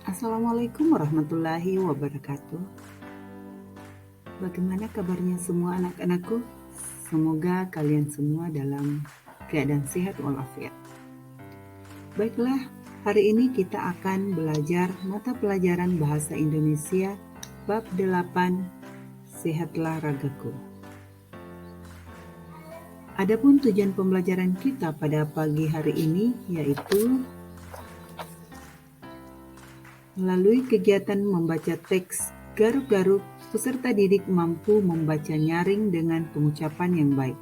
Assalamualaikum warahmatullahi wabarakatuh. Bagaimana kabarnya semua anak-anakku? Semoga kalian semua dalam keadaan sehat walafiat. Baiklah, hari ini kita akan belajar mata pelajaran Bahasa Indonesia bab 8, Sehatlah Ragaku. Adapun tujuan pembelajaran kita pada pagi hari ini yaitu melalui kegiatan membaca teks garuk-garuk, peserta didik mampu membaca nyaring dengan pengucapan yang baik.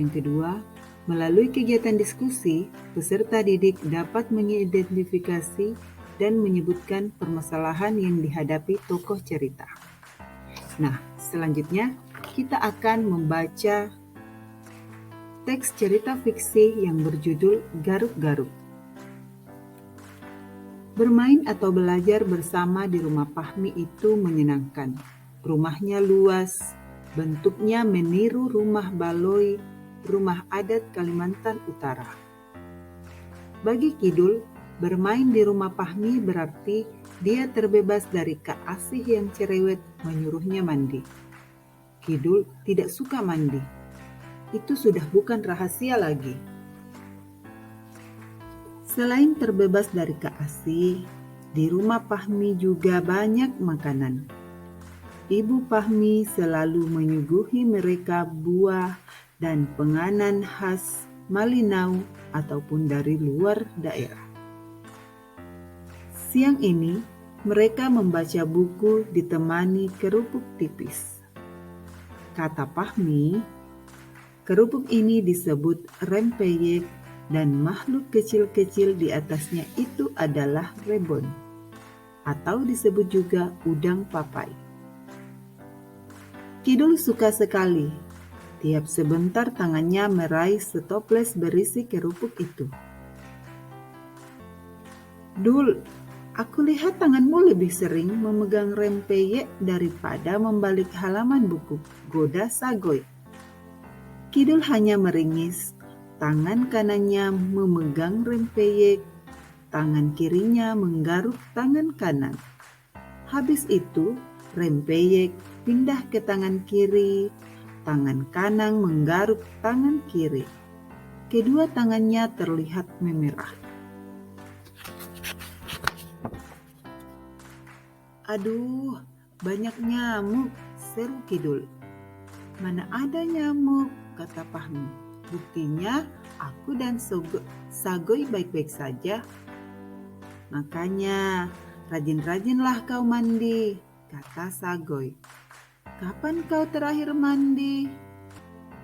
Yang kedua, melalui kegiatan diskusi, peserta didik dapat mengidentifikasi dan menyebutkan permasalahan yang dihadapi tokoh cerita. Nah, selanjutnya kita akan membaca teks cerita fiksi yang berjudul Garuk-Garuk. Bermain atau belajar bersama di rumah Fahmi itu menyenangkan. Rumahnya luas, bentuknya meniru rumah baloi, rumah adat Kalimantan Utara. Bagi Kidul, bermain di rumah Fahmi berarti dia terbebas dari Kak Asih yang cerewet menyuruhnya mandi. Kidul tidak suka mandi. Itu sudah bukan rahasia lagi. Selain terbebas dari Kak Asih, di rumah Fahmi juga banyak makanan. Ibu Fahmi selalu menyuguhi mereka buah dan penganan khas Malinau ataupun dari luar daerah. Siang ini, mereka membaca buku ditemani kerupuk tipis. Kata Fahmi, kerupuk ini disebut rempeyek dan makhluk kecil-kecil di atasnya itu adalah rebon, atau disebut juga udang papai. Kidul suka sekali. Tiap sebentar tangannya meraih setoples berisi kerupuk itu. Dul, aku lihat tanganmu lebih sering memegang rempeyek daripada membalik halaman buku, goda Sagoy. Kidul hanya meringis. Tangan kanannya memegang rempeyek, tangan kirinya menggaruk tangan kanan. Habis itu, rempeyek pindah ke tangan kiri, tangan kanan menggaruk tangan kiri. Kedua tangannya terlihat memerah. Aduh, banyak nyamuk, seru Kidul. Mana ada nyamuk, kata Fahmi. Buktinya aku dan Sagoy baik-baik saja. Makanya rajin-rajinlah kau mandi, kata Sagoy. Kapan kau terakhir mandi?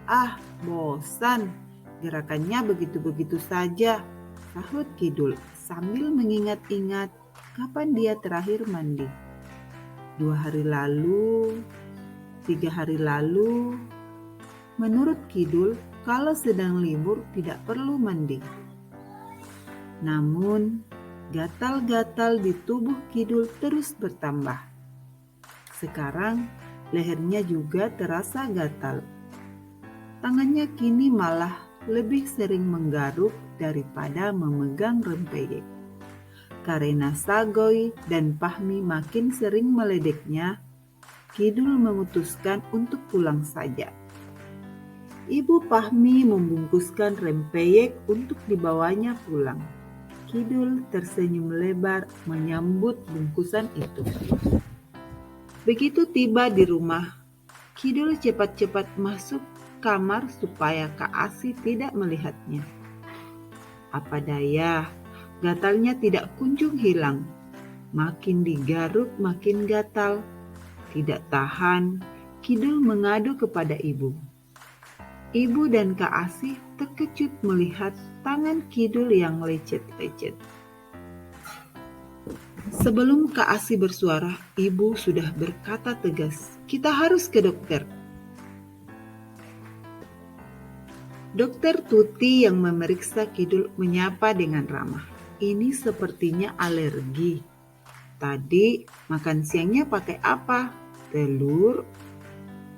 Ah, bosan. Gerakannya begitu-begitu saja, sahut Kidul sambil mengingat-ingat kapan dia terakhir mandi. 2 hari lalu, 3 hari lalu. Menurut Kidul, kalau sedang libur tidak perlu mandi. Namun, gatal-gatal di tubuh Kidul terus bertambah. Sekarang, lehernya juga terasa gatal. Tangannya kini malah lebih sering menggaruk daripada memegang rempeyek. Karena Sagoy dan Fahmi makin sering meledeknya, Kidul memutuskan untuk pulang saja. Ibu Fahmi membungkuskan rempeyek untuk dibawanya pulang. Kidul tersenyum lebar menyambut bungkusan itu. Begitu tiba di rumah, Kidul cepat-cepat masuk kamar supaya Kak Asih tidak melihatnya. Apa daya, gatalnya tidak kunjung hilang. Makin digaruk makin gatal. Tidak tahan, Kidul mengadu kepada ibu. Ibu dan Kak Asih terkejut melihat tangan Kidul yang lecet-lecet. Sebelum Kak Asih bersuara, ibu sudah berkata tegas, "Kita harus ke dokter." Dokter Tuti yang memeriksa Kidul menyapa dengan ramah. Ini sepertinya alergi. Tadi makan siangnya pakai apa? Telur,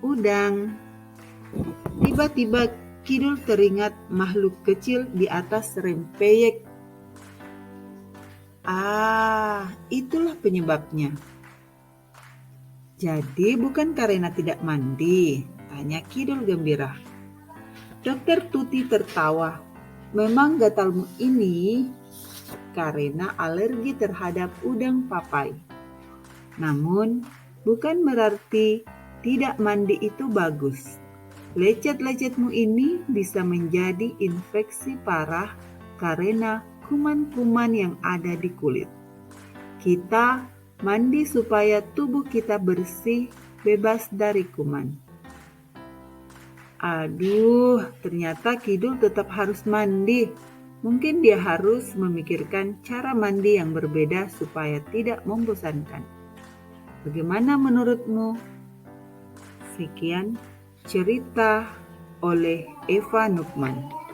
udang. Tiba-tiba Kidul teringat makhluk kecil di atas rempeyek. itulah penyebabnya. Jadi bukan karena tidak mandi? Tanya Kidul gembira. Dokter Tuti tertawa. Memang gatalmu ini karena alergi terhadap udang papai. Namun, bukan berarti tidak mandi itu bagus. Lecet-lecetmu ini bisa menjadi infeksi parah karena kuman-kuman yang ada di kulit. Kita mandi supaya tubuh kita bersih, bebas dari kuman. Aduh, ternyata Kidul tetap harus mandi. Mungkin dia harus memikirkan cara mandi yang berbeda supaya tidak membosankan. Bagaimana menurutmu? Sekian cerita oleh Eva Nukman.